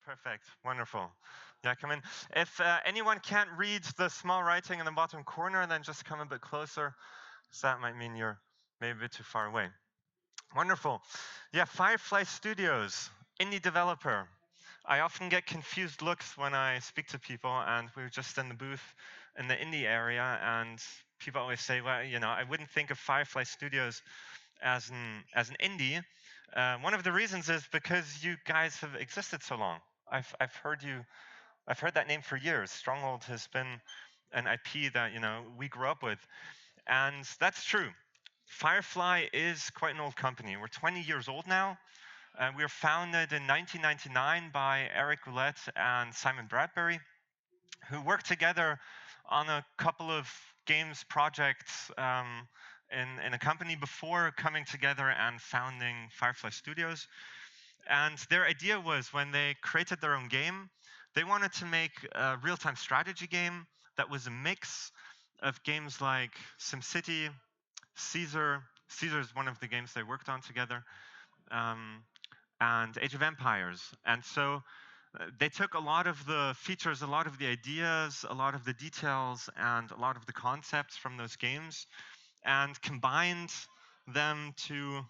Perfect. Wonderful. Yeah, come in. If anyone can't read the small writing in the bottom corner, then just come a bit closer. So that might mean you're maybe a bit too far away. Wonderful. Yeah, Firefly Studios, indie developer. I often get confused looks when I speak to people, and we were just in the booth in the indie area, and people always say, well, I wouldn't think of Firefly Studios as an indie. One of the reasons is because you guys have existed so long. I've heard that name for years. Stronghold has been an IP that we grew up with, and that's true. Firefly is quite an old company. We're 20 years old now. We were founded in 1999 by Eric Roulette and Simon Bradbury, who worked together on a couple of games projects in a company before coming together and founding Firefly Studios. And their idea was, when they created their own game, they wanted to make a real-time strategy game that was a mix of games like SimCity, Caesar. Caesar is one of the games they worked on together, and Age of Empires. And so they took a lot of the features, a lot of the ideas, a lot of the details, and a lot of the concepts from those games, and combined them to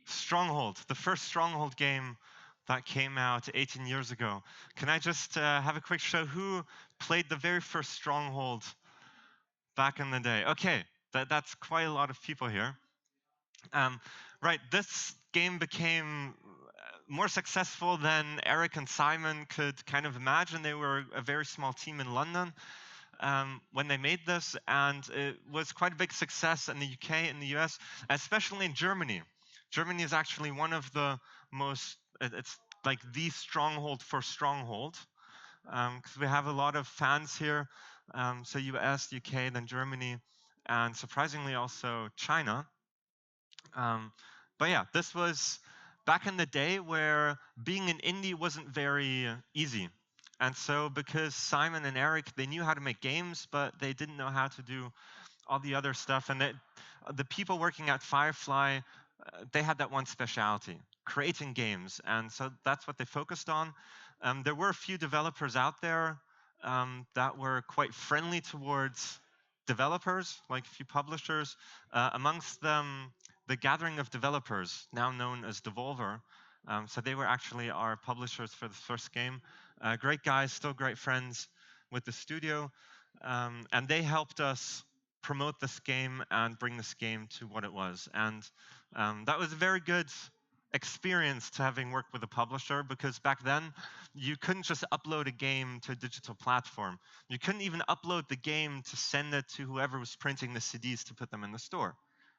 Stronghold, the first Stronghold game that came out 18 years ago. Can I just have a quick show? Who played the very first Stronghold back in the day? Okay, that's quite a lot of people here. Right, this game became more successful than Eric and Simon could kind of imagine. They were a very small team in London when they made this, and it was quite a big success in the UK, in the US, especially in Germany. Germany is actually one of the most, it's like the stronghold for Stronghold, because we have a lot of fans here. So US, UK, then Germany, and surprisingly also China. But yeah, this was back in the day where being an indie wasn't very easy. And so because Simon and Eric, they knew how to make games, but they didn't know how to do all the other stuff. And the people working at Firefly, they had that one specialty, creating games. And so that's what they focused on. There were a few developers out there that were quite friendly towards developers, like a few publishers. Amongst them, the Gathering of Developers, now known as Devolver. So they were actually our publishers for the first game. Great guys, still great friends with the studio. And they helped us promote this game and bring this game to what it was. And that was a very good experience to having worked with a publisher, because back then you couldn't just upload a game to a digital platform. You couldn't even upload the game to send it to whoever was printing the CDs to put them in the store,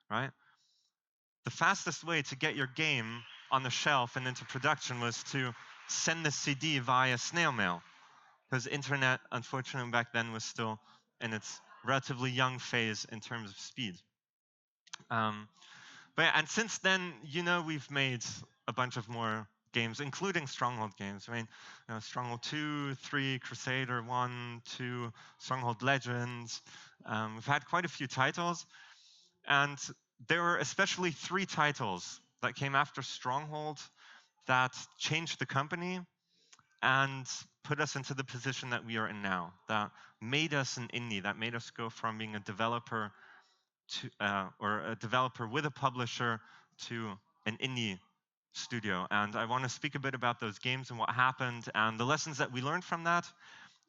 right? The fastest way to get your game on the shelf and into production was to send the CD via snail mail, because internet, unfortunately, back then was still in its relatively young phase in terms of speed. But yeah, and since then, we've made a bunch of more games, including Stronghold games. I mean, Stronghold 2, 3, Crusader 1, 2, Stronghold Legends. We've had quite a few titles, and there were especially 3 titles that came after Stronghold that changed the company and put us into the position that we are in now, that made us an indie, that made us go from being a developer or a developer with a publisher to an indie studio. And I want to speak a bit about those games and what happened and the lessons that we learned from that,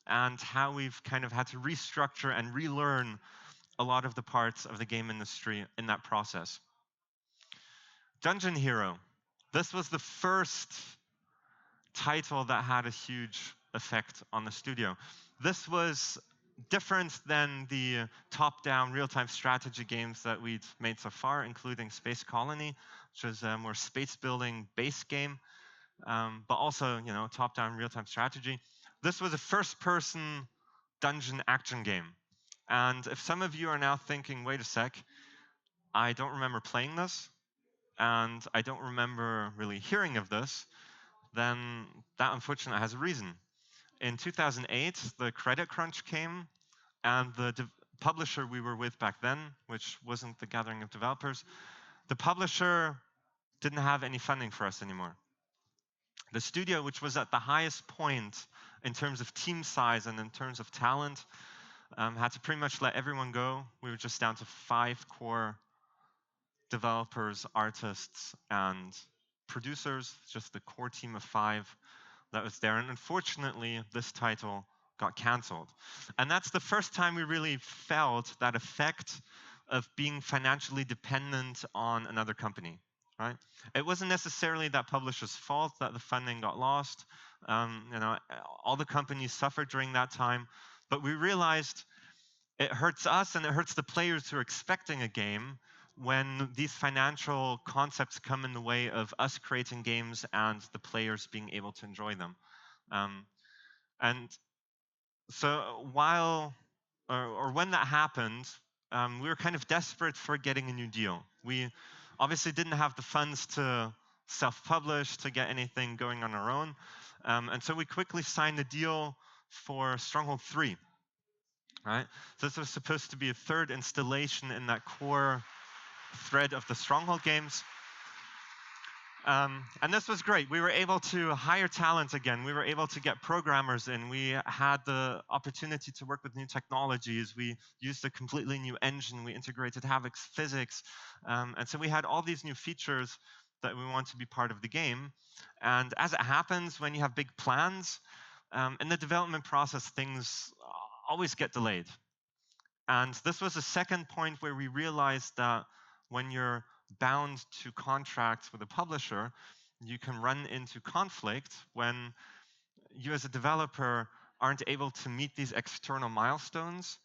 and how we've kind of had to restructure and relearn a lot of the parts of the game industry in that process. Dungeon Hero. This was the first title that had a huge effect on the studio. This was different than the top-down real-time strategy games that we'd made so far, including Space Colony, which was a more space-building base game, but also, top-down real-time strategy. This was a first-person dungeon action game. And if some of you are now thinking, wait a sec, I don't remember playing this, and I don't remember really hearing of this, then that unfortunately has a reason. In 2008, the credit crunch came, and the publisher we were with back then, which wasn't the Gathering of Developers, the publisher didn't have any funding for us anymore. The studio, which was at the highest point in terms of team size and in terms of talent, had to pretty much let everyone go. We were just down to 5 core developers, artists, and producers, just the core team of 5 that was there. And unfortunately, this title got canceled. And that's the first time we really felt that effect of being financially dependent on another company, right? It wasn't necessarily that publisher's fault that the funding got lost. All the companies suffered during that time, but we realized it hurts us and it hurts the players who are expecting a game when these financial concepts come in the way of us creating games and the players being able to enjoy them. And so when that happened, we were kind of desperate for getting a new deal. We obviously didn't have the funds to self-publish, to get anything going on our own. And so we quickly signed a deal for Stronghold 3. Right? So this was supposed to be a third installation in that core thread of the Stronghold games. And this was great. We were able to hire talent again. We were able to get programmers in. We had the opportunity to work with new technologies. We used a completely new engine. We integrated Havoc's physics. And so we had all these new features that we want to be part of the game. And as it happens, when you have big plans, in the development process, things always get delayed. And this was a second point where we realized that when you're bound to contracts with a publisher, you can run into conflict when you as a developer aren't able to meet these external milestones,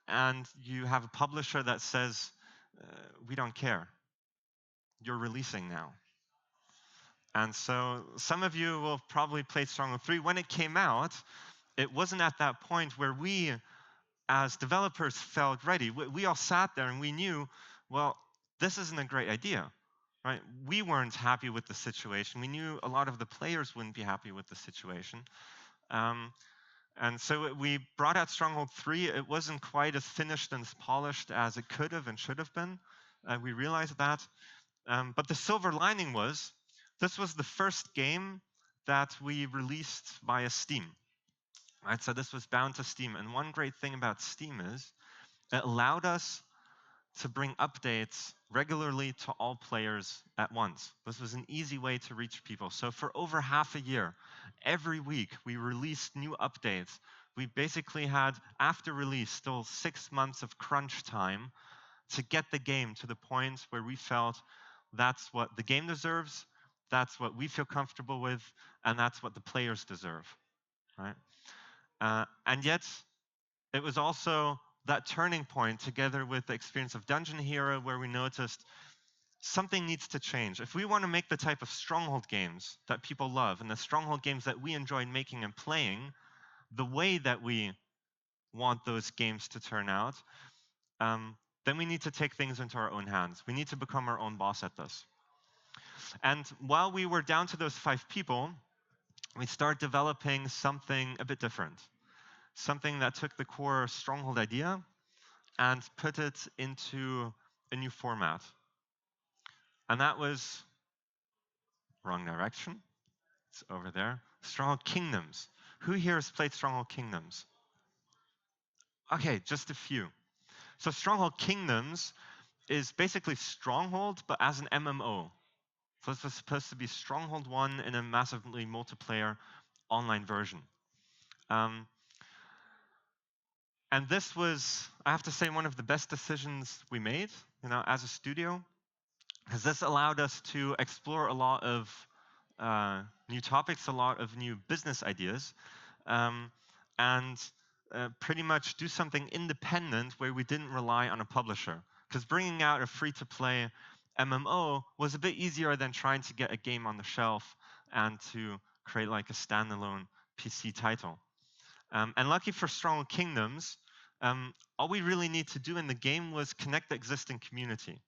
and you have a publisher that says, we don't care, you're releasing now. And so some of you will probably play Stronghold 3. When it came out, it wasn't at that point where we as developers felt ready. We all sat there and we knew, well, this isn't a great idea, right? We weren't happy with the situation. We knew a lot of the players wouldn't be happy with the situation. And so we brought out Stronghold 3. It wasn't quite as finished and as polished as it could have and should have been. We realized that. But the silver lining was, this was the first game that we released via Steam. Right, so this was bound to Steam. And one great thing about Steam is it allowed us to bring updates regularly to all players at once. This was an easy way to reach people. So for over half a year, every week we released new updates. We basically had, after release, still 6 months of crunch time to get the game to the point where we felt that's what the game deserves, that's what we feel comfortable with, and that's what the players deserve. Right? And yet, it was also that turning point, together with the experience of Dungeon Hero, where we noticed something needs to change. If we want to make the type of Stronghold games that people love, and the Stronghold games that we enjoyed making and playing, the way that we want those games to turn out, then we need to take things into our own hands. We need to become our own boss at this. And while we were down to those 5 people, we started developing something a bit different. Something that took the core Stronghold idea and put it into a new format. And that was, wrong direction, it's over there, Stronghold Kingdoms. Who here has played Stronghold Kingdoms? Okay, just a few. So Stronghold Kingdoms is basically Stronghold, but as an MMO. So this was supposed to be Stronghold 1 in a massively multiplayer online version. And this was, I have to say, one of the best decisions we made, as a studio, because this allowed us to explore a lot of new topics, a lot of new business ideas, and pretty much do something independent where we didn't rely on a publisher. Because bringing out a free-to-play MMO was a bit easier than trying to get a game on the shelf and to create like a standalone PC title. And lucky for Stronghold Kingdoms, all we really need to do in the game was connect the existing community.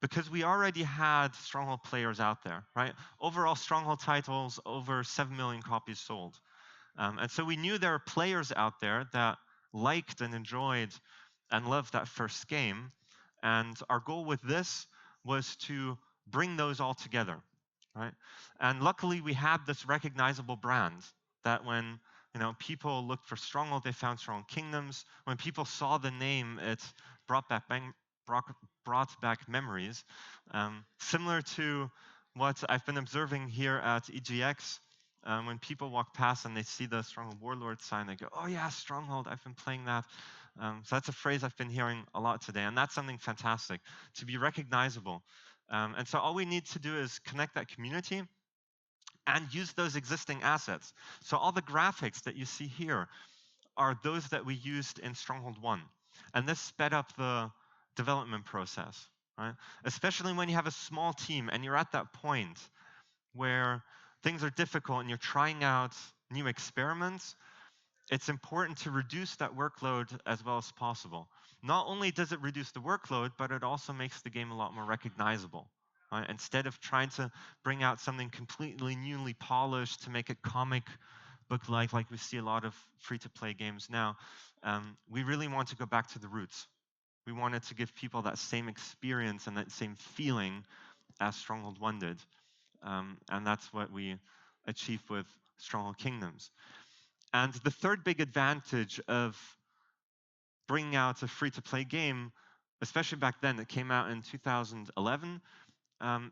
Because we already had Stronghold players out there, right? Overall Stronghold titles, over 7 million copies sold. And so we knew there were players out there that liked and enjoyed and loved that first game. And our goal with this was to bring those all together, right? And luckily, we had this recognizable brand that when people looked for Stronghold, they found Stronghold Kingdoms. When people saw the name, it brought back brought, brought back memories, similar to what I've been observing here at EGX. When people walk past and they see the Stronghold Warlords sign, they go, "Oh yeah, Stronghold! I've been playing that." So that's a phrase I've been hearing a lot today, and that's something fantastic to be recognizable. And so all we need to do is connect that community and use those existing assets. So all the graphics that you see here are those that we used in Stronghold 1. And this sped up the development process, right? Especially when you have a small team and you're at that point where things are difficult and you're trying out new experiments, it's important to reduce that workload as well as possible. Not only does it reduce the workload, but it also makes the game a lot more recognizable. Right? Instead of trying to bring out something completely newly polished to make it comic book-like, like we see a lot of free-to-play games now, we really want to go back to the roots. We wanted to give people that same experience and that same feeling as Stronghold 1 did. And that's what we achieved with Stronghold Kingdoms. And the third big advantage of bringing out a free-to-play game, especially back then, it came out in 2011,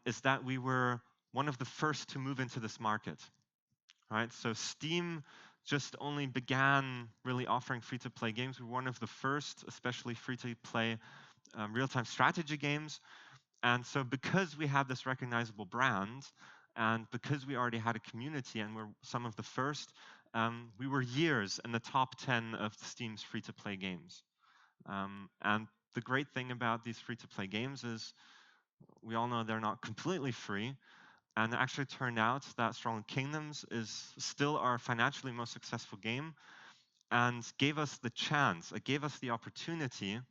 is that we were one of the first to move into this market. Right? So Steam just only began really offering free-to-play games. We were one of the first, especially free-to-play real-time strategy games. And so because we had this recognizable brand, and because we already had a community and we're some of the first, we were years in the top 10 of Steam's free-to-play games. And the great thing about these free-to-play games is we all know they're not completely free. And it actually turned out that Stronghold Kingdoms is still our financially most successful game and gave us the chance, it gave us the opportunity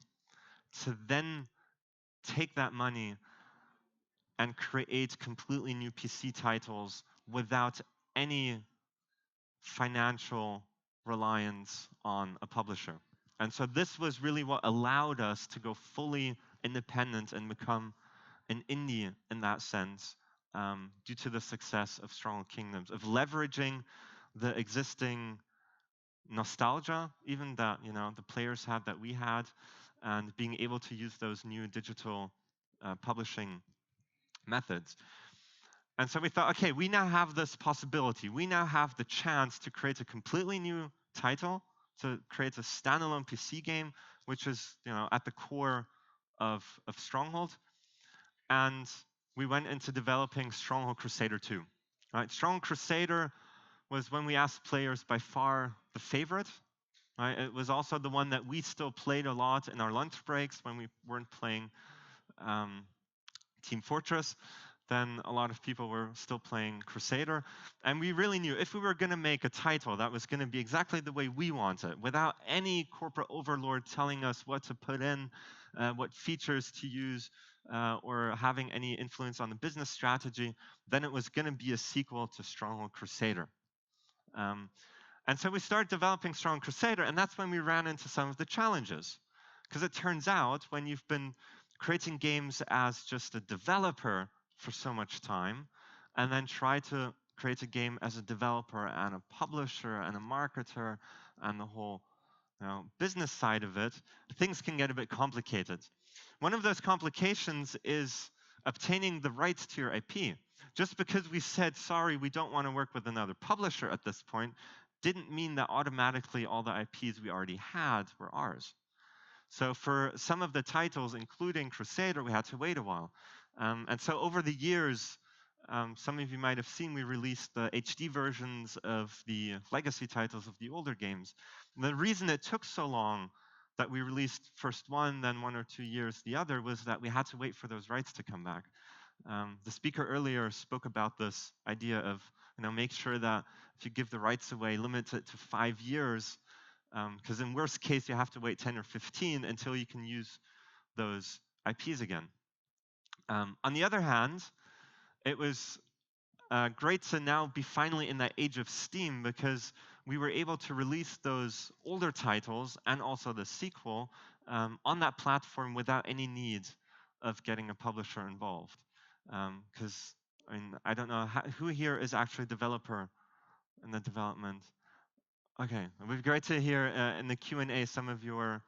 to then take that money and create completely new PC titles without any financial reliance on a publisher. And so this was really what allowed us to go fully independent and become an indie in that sense, due to the success of Stronghold Kingdoms, of leveraging the existing nostalgia, even that the players had, that we had, and being able to use those new digital publishing methods. And so we thought, okay, we now have this possibility. We now have the chance to create a completely new title, to create a standalone PC game, which is at the core of Stronghold. And we went into developing Stronghold Crusader 2. Right? Stronghold Crusader was, when we asked players, by far the favorite. Right? It was also the one that we still played a lot in our lunch breaks when we weren't playing Team Fortress. Then a lot of people were still playing Crusader. And we really knew if we were going to make a title that was going to be exactly the way we want it, without any corporate overlord telling us what to put in, what features to use, or having any influence on the business strategy, then it was going to be a sequel to Stronghold Crusader. And so we started developing Stronghold Crusader, and that's when we ran into some of the challenges. Because it turns out, when you've been creating games as just a developer for so much time, and then try to create a game as a developer and a publisher and a marketer and the whole business side of it, things can get a bit complicated. One of those complications is obtaining the rights to your IP. Just because we said, sorry, we don't want to work with another publisher at this point, didn't mean that automatically all the IPs we already had were ours. So for some of the titles, including Crusader, we had to wait a while. And so over the years, some of you might have seen, we released the HD versions of the legacy titles of the older games. And the reason it took so long that we released first one, then 1 or 2 years the other, was that we had to wait for those rights to come back. The speaker earlier spoke about this idea of make sure that if you give the rights away, limit it to 5 years, because in worst case, you have to wait 10 or 15 until you can use those IPs again. On the other hand, it was great to now be finally in that age of Steam, because we were able to release those older titles and also the sequel on that platform without any need of getting a publisher involved. Because I mean, I don't know who here is actually a developer in the development. Okay, it would be great to hear in the Q&A some of your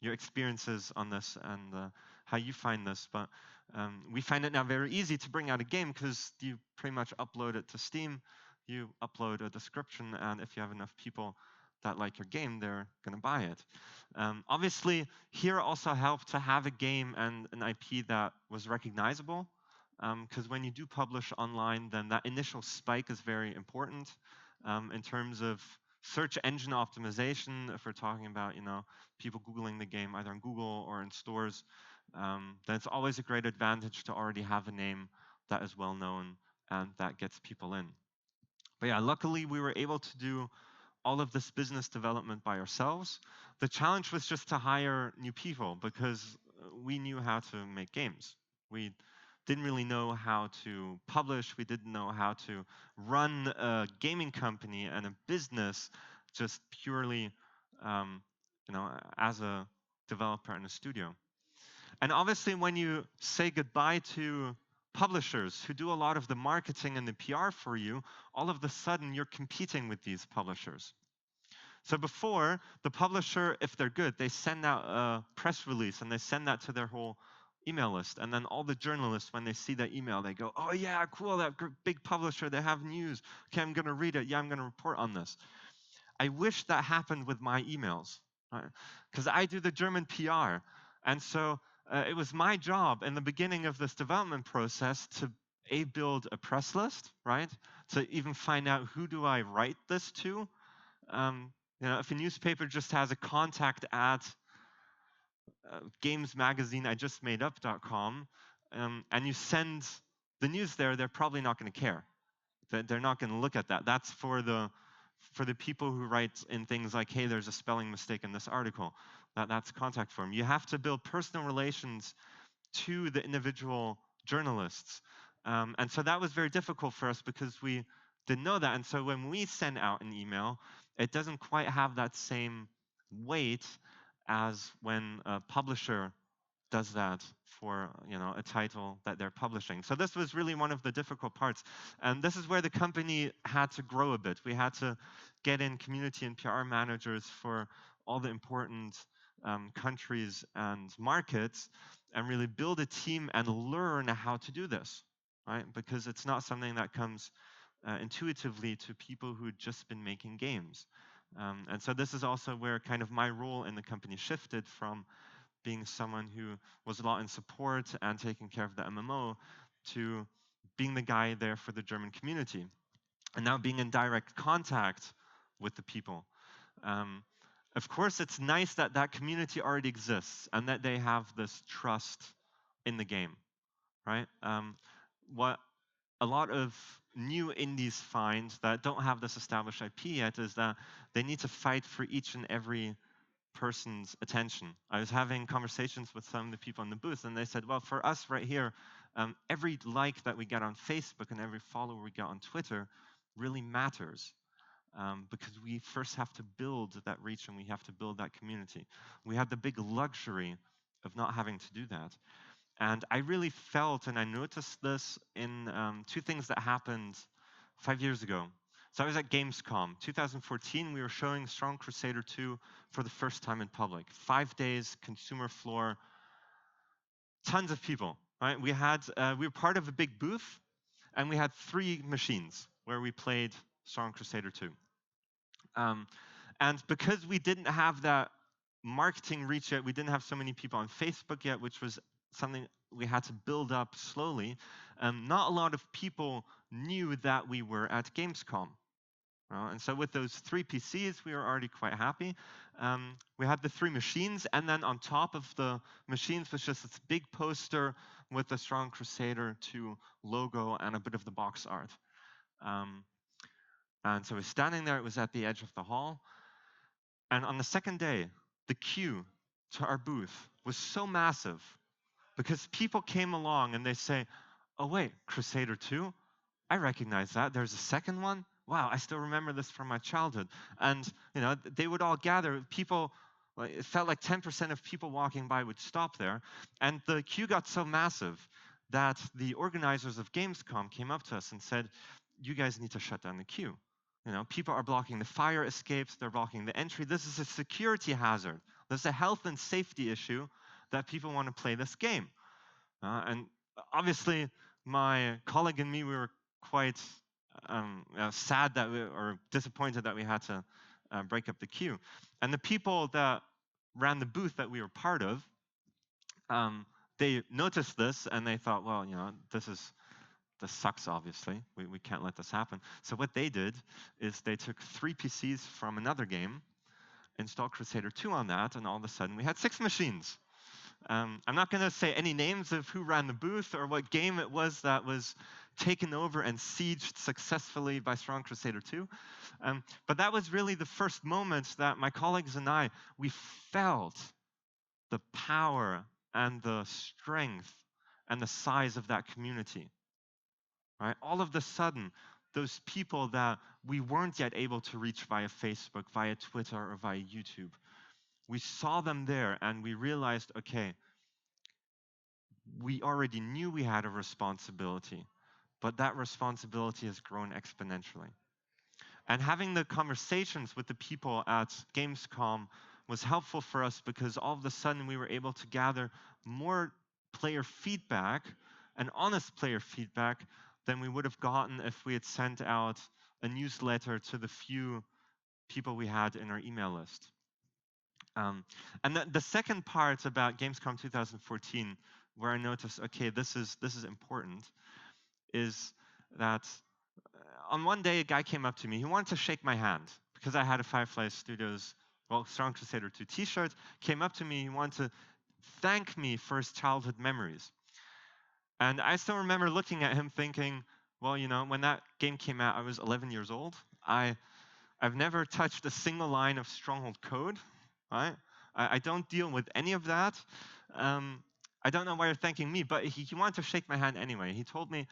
experiences on this and how you find this. But we find it now very easy to bring out a game because you pretty much upload it to Steam, you upload a description, and if you have enough people that like your game, they're going to buy it. Obviously, here also helped to have a game and an IP that was recognizable, because when you do publish online, then that initial spike is very important in terms of search engine optimization. If we're talking about people Googling the game either on Google or in stores, then it's always a great advantage to already have a name that is well known and that gets people in. But yeah, luckily we were able to do all of this business development by ourselves. The challenge was just to hire new people because we knew how to make games. We didn't really know how to publish. We didn't know how to run a gaming company and a business just purely, um, as a developer in a studio. And obviously, when you say goodbye to publishers who do a lot of the marketing and the PR for you, all of a sudden you're competing with these publishers. So before, the publisher, if they're good, they send out a press release and they send that to their whole email list. And then all the journalists, when they see that email, they go, oh yeah, cool, that big publisher, they have news. Okay, I'm gonna read it. Yeah, I'm gonna report on this. I wish that happened with my emails, right? Because I do the German PR. And so it was my job in the beginning of this development process to build a press list, right? To even find out who do I write this to. If a newspaper just has a contact at gamesmagazineijustmadeup.com, and you send the news there, they're probably not going to care. They're not going to look at that. That's for the people who write in things like, hey, there's a spelling mistake in this article. That's contact form. You have to build personal relations to the individual journalists. And so that was very difficult for us because we didn't know that. And so when we send out an email, it doesn't quite have that same weight as when a publisher does that for a title that they're publishing. So this was really one of the difficult parts. And this is where the company had to grow a bit. We had to get in community and PR managers for all the important countries and markets and really build a team and learn how to do this, right? Because it's not something that comes intuitively to people who'd just been making games. And so this is also where kind of my role in the company shifted from being someone who was a lot in support and taking care of the MMO to being the guy there for the German community. And now being in direct contact with the people. Of course, it's nice that that community already exists and that they have this trust in the game, right? What a lot of new indies find that don't have this established IP yet is that they need to fight for each and every person's attention. I was having conversations with some of the people in the booth, and they said, well, for us right here, every like that we get on Facebook and every follower we get on Twitter really matters. Because we first have to build that reach and we have to build that community. We have the big luxury of not having to do that. And I really felt, and I noticed this in two things that happened 5 years ago. So I was at Gamescom. 2014, we were showing Strong Crusader 2 for the first time in public. 5 days, consumer floor, tons of people, right? We were part of a big booth, and we had 3 machines where we played Strong Crusader 2. And because we didn't have that marketing reach yet, we didn't have so many people on Facebook yet, which was something we had to build up slowly. Not a lot of people knew that we were at Gamescom. And so with those 3 PCs, we were already quite happy. We had the 3 machines, and then on top of the machines was just this big poster with the Strong Crusader 2 logo and a bit of the box art. And so we're standing there, it was at the edge of the hall. And on the second day, the queue to our booth was so massive because people came along and they say, oh wait, Crusader 2? I recognize that. There's a second one? Wow, I still remember this from my childhood. And they would all gather. People, it felt like 10% of people walking by would stop there. And the queue got so massive that the organizers of Gamescom came up to us and said, you guys need to shut down the queue. You know, people are blocking the fire escapes, they're blocking the entry. This is a security hazard. This is a health and safety issue that people want to play this game. And obviously, my colleague and me, we were quite sad that or disappointed that we had to break up the queue. And the people that ran the booth that we were part of, they noticed this and they thought, well, you know, this sucks, obviously. We can't let this happen. So what they did is they took 3 PCs from another game, installed Crusader 2 on that, and all of a sudden we had 6 machines. I'm not going to say any names of who ran the booth or what game it was that was taken over and sieged successfully by Strong Crusader 2. But that was really the first moment that my colleagues and I, we felt the power and the strength and the size of that community. Right? All of a sudden, those people that we weren't yet able to reach via Facebook, via Twitter, or via YouTube, we saw them there and we realized, okay, we already knew we had a responsibility, but that responsibility has grown exponentially. And having the conversations with the people at Gamescom was helpful for us because all of a sudden we were able to gather more player feedback and honest player feedback than we would have gotten if we had sent out a newsletter to the few people we had in our email list. And the second part about Gamescom 2014, where I noticed, okay, this is important, is that on one day a guy came up to me. He wanted to shake my hand because I had a Firefly Studios, well, Strong Crusader 2 t-shirt. Came up to me. He wanted to thank me for his childhood memories. And I still remember looking at him thinking, well, you know, when that game came out, I was 11 years old. I've never touched a single line of Stronghold code. Right? I don't deal with any of that. I don't know why you're thanking me, but he wanted to shake my hand anyway. He told me,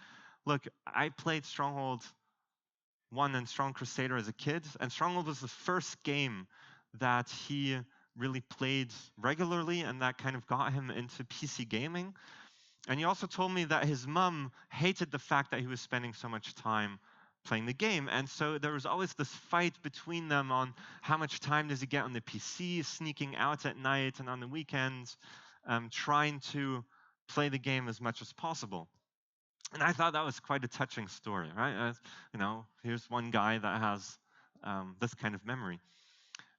look, I played Stronghold 1 and Strong Crusader as a kid, and Stronghold was the first game that he really played regularly, and that kind of got him into PC gaming. And he also told me that his mom hated the fact that he was spending so much time playing the game. And so there was always this fight between them on how much time does he get on the PC, sneaking out at night and on the weekends, trying to play the game as much as possible. And I thought that was quite a touching story, right? You know, here's one guy that has this kind of memory.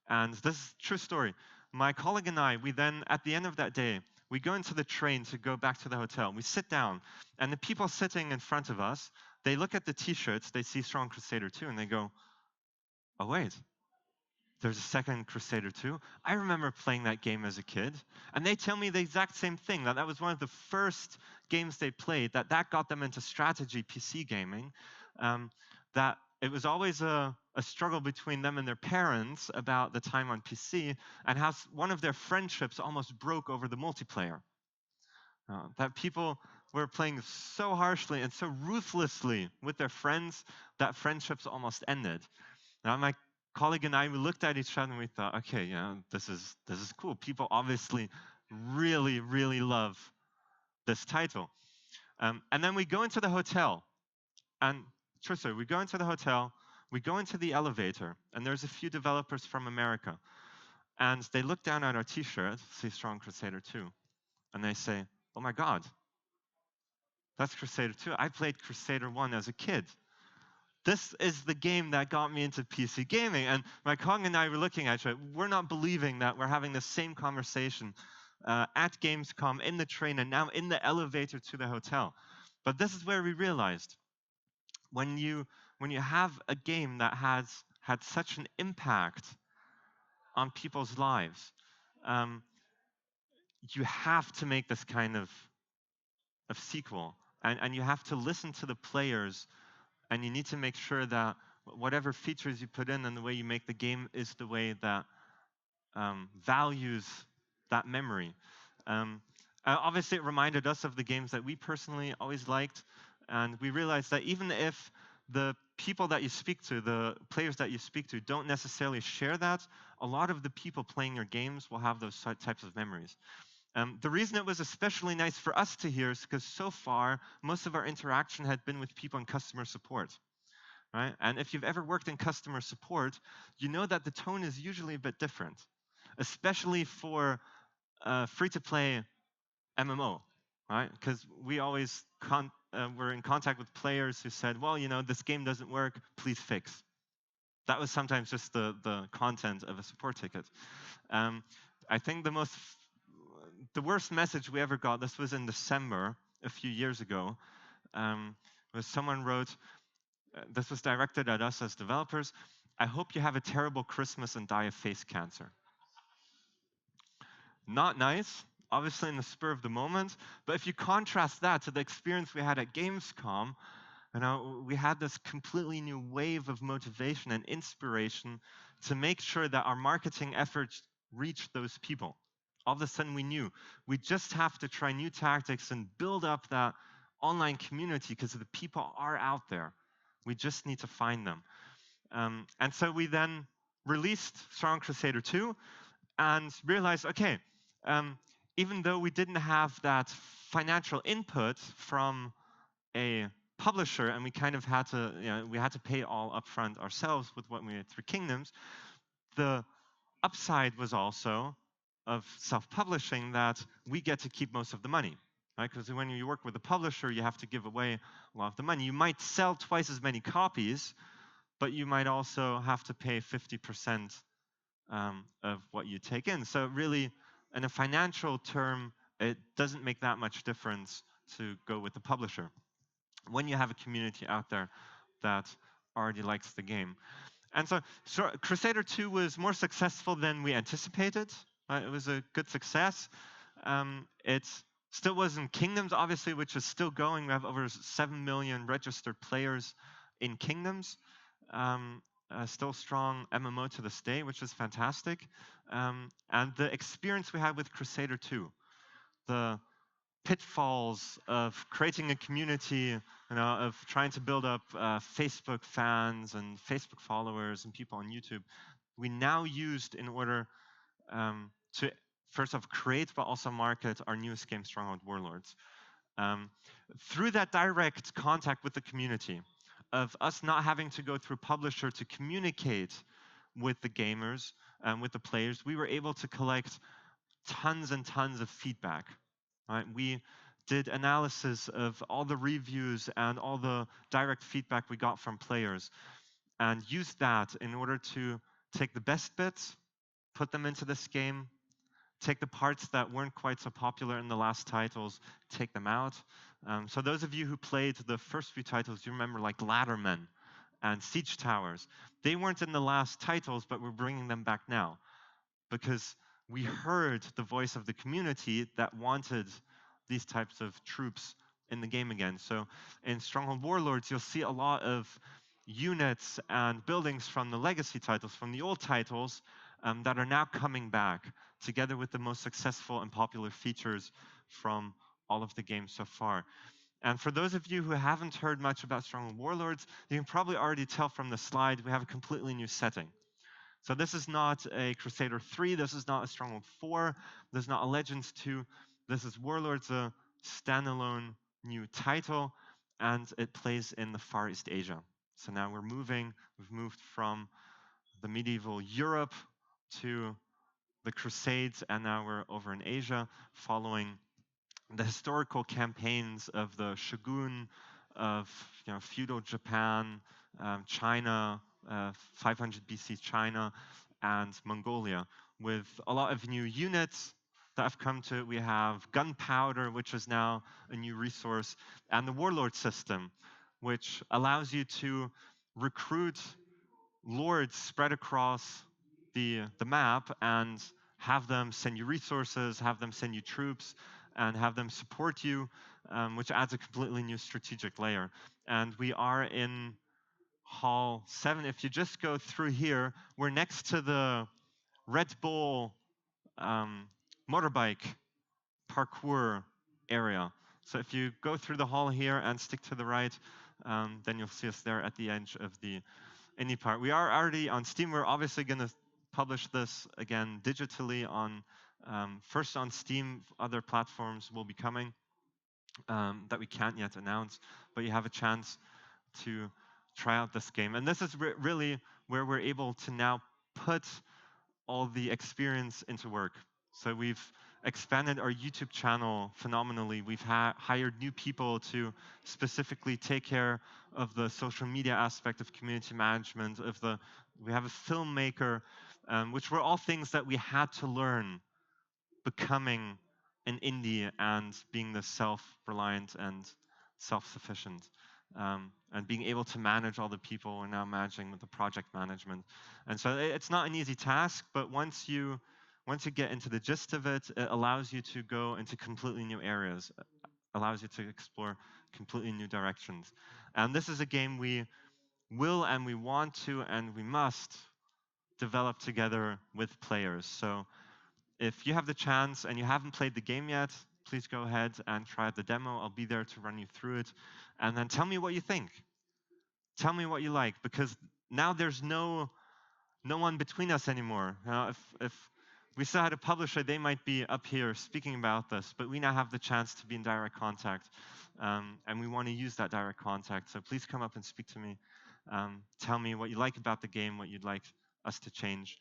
And this is a true story. My colleague and I, we then, at the end of that day, we go into the train to go back to the hotel. We sit down, and the people sitting in front of us, they look at the t-shirts, they see Strong Crusader 2, and they go, oh, wait, there's a second Crusader 2? I remember playing that game as a kid. And they tell me the exact same thing, that that was one of the first games they played, that got them into strategy PC gaming, that it was always a struggle between them and their parents about the time on PC, and how one of their friendships almost broke over the multiplayer. That people were playing so harshly and so ruthlessly with their friends that friendships almost ended. Now, my colleague and I, we looked at each other and we thought, okay, yeah, this is cool. People obviously really, really love this title. And then we go into the hotel, and Trisha, we go into the hotel, we go into the elevator, and there's a few developers from America. And they look down at our t-shirt, see Strong Crusader 2, and they say, oh my God, that's Crusader 2. I played Crusader 1 as a kid. This is the game that got me into PC gaming. And my colleague and I were looking at it. We're not believing that we're having the same conversation at Gamescom, in the train, and now in the elevator to the hotel. But this is where we realized, when you have a game that has had such an impact on people's lives, you have to make this kind of sequel. And you have to listen to the players, and you need to make sure that whatever features you put in and the way you make the game is the way that values that memory. Obviously, it reminded us of the games that we personally always liked, and we realized that even if the people that you speak to, the players that you speak to, don't necessarily share that, a lot of the people playing your games will have those types of memories. The reason it was especially nice for us to hear is because so far, most of our interaction had been with people in customer support. Right? And if you've ever worked in customer support, you know that the tone is usually a bit different, especially for free-to-play MMO, right? Because we always were in contact with players who said, well, this game doesn't work, please fix. That was sometimes just the content of a support ticket. Um, I think the worst message we ever got, this was in December a few years ago, was someone wrote, this was directed at us as developers, I hope you have a terrible Christmas and die of face cancer. Not nice, obviously in the spur of the moment, but if you contrast that to the experience we had at Gamescom, we had this completely new wave of motivation and inspiration to make sure that our marketing efforts reached those people. All of a sudden we knew we just have to try new tactics and build up that online community because the people are out there. We just need to find them. And so we then released Strong Crusader 2 and realized, okay, even though we didn't have that financial input from a publisher and we kind of had to, we had to pay all upfront ourselves with what we had through Kingdoms, the upside was also of self-publishing that we get to keep most of the money. Right? Because when you work with a publisher, you have to give away a lot of the money. You might sell twice as many copies, but you might also have to pay 50% of what you take in. So really, in a financial term, it doesn't make that much difference to go with the publisher when you have a community out there that already likes the game. And so Crusader 2 was more successful than we anticipated. It was a good success. It still was in Kingdoms, obviously, which is still going. We have over 7 million registered players in Kingdoms. Still strong MMO to this day, which is fantastic. And the experience we had with Crusader 2, the pitfalls of creating a community, of trying to build up Facebook fans and Facebook followers and people on YouTube, we now used in order to first off create but also market our newest game, Stronghold Warlords. Through that direct contact with the community, of us not having to go through publisher to communicate with the gamers, with the players, we were able to collect tons and tons of feedback. Right? We did analysis of all the reviews and all the direct feedback we got from players and used that in order to take the best bits, put them into this game, take the parts that weren't quite so popular in the last titles, take them out. So those of you who played the first few titles, you remember like Laddermen and Siege Towers. They weren't in the last titles, but we're bringing them back now because we heard the voice of the community that wanted these types of troops in the game again. So in Stronghold Warlords, you'll see a lot of units and buildings from the legacy titles, from the old titles, that are now coming back, together with the most successful and popular features from all of the games so far. And for those of you who haven't heard much about Stronghold Warlords, you can probably already tell from the slide we have a completely new setting. So this is not a Crusader 3, this is not a Stronghold 4, this is not a Legends 2, this is Warlords, a standalone new title, and it plays in the Far East Asia. So now we've moved from the medieval Europe to the Crusades, and now we're over in Asia, following the historical campaigns of the shogun, of feudal Japan, China, 500 BC China, and Mongolia, with a lot of new units that have come to it. We have gunpowder, which is now a new resource, and the warlord system, which allows you to recruit lords spread across the map and have them send you resources, have them send you troops, and have them support you, which adds a completely new strategic layer. And we are in Hall 7. If you just go through here, we're next to the Red Bull motorbike parkour area. So if you go through the hall here and stick to the right, then you'll see us there at the edge of the indie part. We are already on Steam. We're obviously going to publish this again digitally on First on Steam, other platforms will be coming that we can't yet announce, but you have a chance to try out this game. And this is really where we're able to now put all the experience into work. So we've expanded our YouTube channel phenomenally. We've hired new people to specifically take care of the social media aspect of community management. We have a filmmaker, which were all things that we had to learn becoming an indie and being the self-reliant and self-sufficient. And being able to manage all the people we're now managing with the project management. And so it's not an easy task, but once you get into the gist of it, it allows you to go into completely new areas, allows you to explore completely new directions. And this is a game we will and we want to and we must develop together with players. So if you have the chance and you haven't played the game yet, please go ahead and try out the demo. I'll be there to run you through it. And then tell me what you think. Tell me what you like, because now there's no one between us anymore. If we still had a publisher, they might be up here speaking about this, but we now have the chance to be in direct contact. And we want to use that direct contact. So please come up and speak to me. Tell me what you like about the game, what you'd like us to change.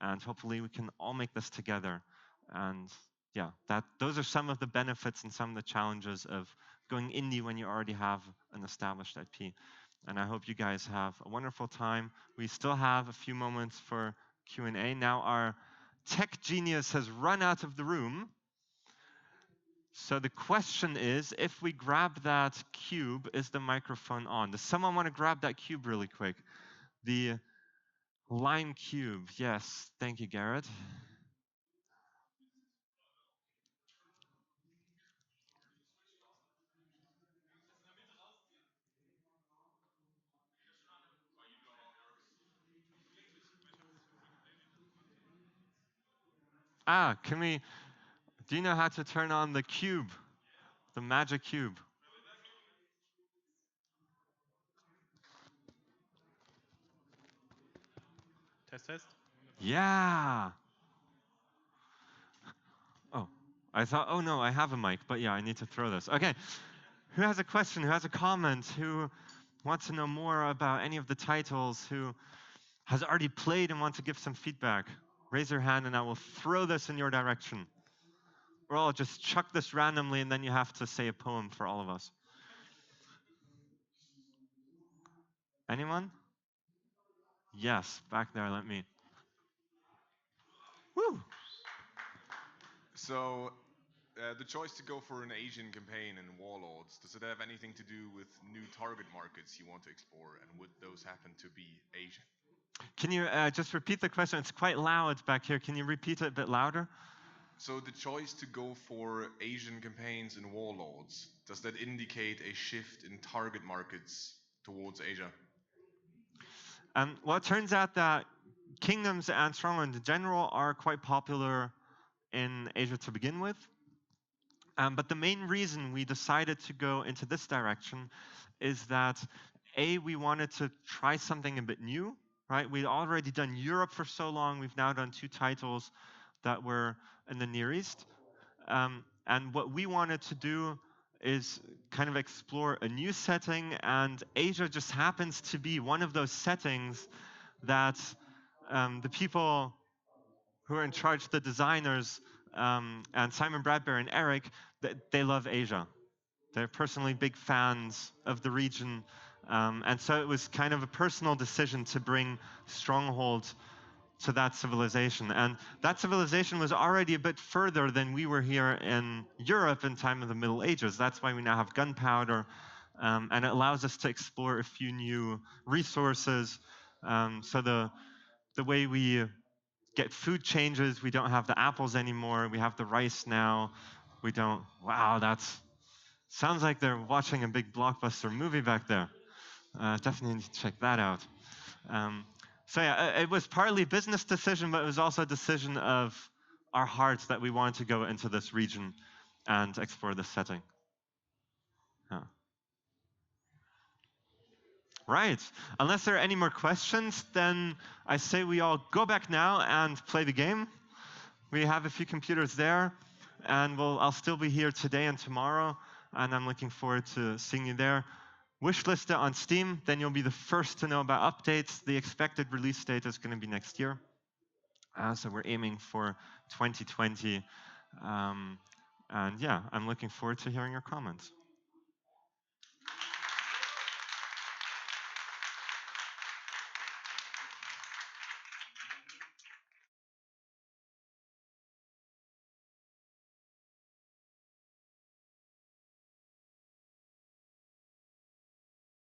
And hopefully we can all make this together. And yeah, those are some of the benefits and some of the challenges of going indie when you already have an established IP. And I hope you guys have a wonderful time. We still have a few moments for Q&A. Now our tech genius has run out of the room. So the question is, if we grab that cube, is the microphone on? Does someone want to grab that cube really quick? The lime cube, yes. Thank you, Garrett. Do you know how to turn on the cube, the magic cube? Test, test. Yeah. Oh, I thought, oh no, I have a mic, but yeah, I need to throw this. Okay, who has a question, who has a comment, who wants to know more about any of the titles, who has already played and wants to give some feedback? Raise your hand and I will throw this in your direction. Or I'll just chuck this randomly and then you have to say a poem for all of us. Anyone? Yes, back there, let me. Woo! So, the choice to go for an Asian campaign in Warlords, does it have anything to do with new target markets you want to explore, and would those happen to be Asian? Can you just repeat the question? It's quite loud back here. Can you repeat it a bit louder? So the choice to go for Asian campaigns in Warlords, does that indicate a shift in target markets towards Asia? Well, it turns out that kingdoms and strongholds in general are quite popular in Asia to begin with. But the main reason we decided to go into this direction is that, A, we wanted to try something a bit new, right? We'd already done Europe for so long. We've now done 2 titles that were in the Near East. And what we wanted to do is kind of explore a new setting, and Asia just happens to be one of those settings that the people who are in charge, the designers, and Simon Bradbury and Eric, they love Asia. They're personally big fans of the region. And so it was kind of a personal decision to bring Stronghold to that civilization. And that civilization was already a bit further than we were here in Europe in time of the Middle Ages. That's why we now have gunpowder. And it allows us to explore a few new resources. So the way we get food changes. We don't have the apples anymore. We have the rice now. We don't. Wow, sounds like they're watching a big blockbuster movie back there. Definitely need to check that out. So yeah, it was partly a business decision, but it was also a decision of our hearts that we wanted to go into this region and explore this setting. Yeah. Right. Unless there are any more questions, then I say we all go back now and play the game. We have a few computers there, and I'll still be here today and tomorrow, and I'm looking forward to seeing you there. Wishlist it on Steam, then you'll be the first to know about updates. The expected release date is going to be next year. So we're aiming for 2020. And yeah, I'm looking forward to hearing your comments.